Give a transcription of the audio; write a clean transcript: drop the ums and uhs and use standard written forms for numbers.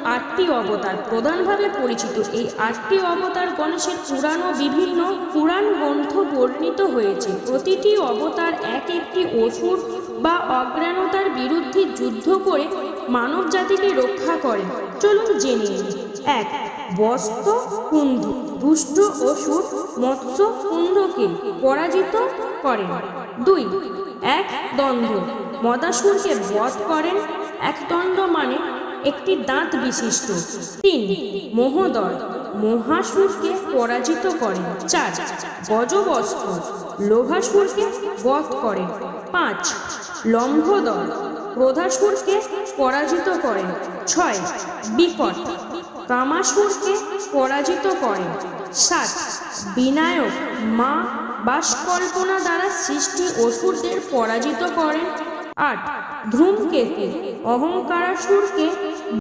আটটি অবতার প্রধানভাবে পরিচিত। এই আটটি অবতার গণেশের পুরাণ ও বিভিন্ন পুরাণ গ্রন্থ বর্ণিত হয়েছে। প্রতিটি অবতার এক একটি অসুর বা অজ্ঞানতার বিরুদ্ধে যুদ্ধ করে মানব জাতিকে রক্ষা করেন। চলুন জেনে নিই। 1. বস্ত্র কুণ্ড। দুষ্ট অসুর মৎস্য কুণ্ডকে পরাজিত করেন। 2. এক দণ্ড। মদাসুরকে বধ করেন। এক দণ্ড মানে একটি দাঁত বিশিষ্ট। 3. মহোদয়। মহাসুরকে পরাজিত করেন। 4. গজবস্ত্র। লোভাসুরকে বধ করেন। 5. লম্বোদর। ক্রোধাসুরকে পরাজিত করেন। 6. বিকট। কামাসুরকে পরাজিত করেন। 7. বিনায়ক। মা বাসকল্পনা দ্বারা সৃষ্টি অসুরদের পরাজিত করেন। 8. ধূমকেতু। অহংকারাসুরকে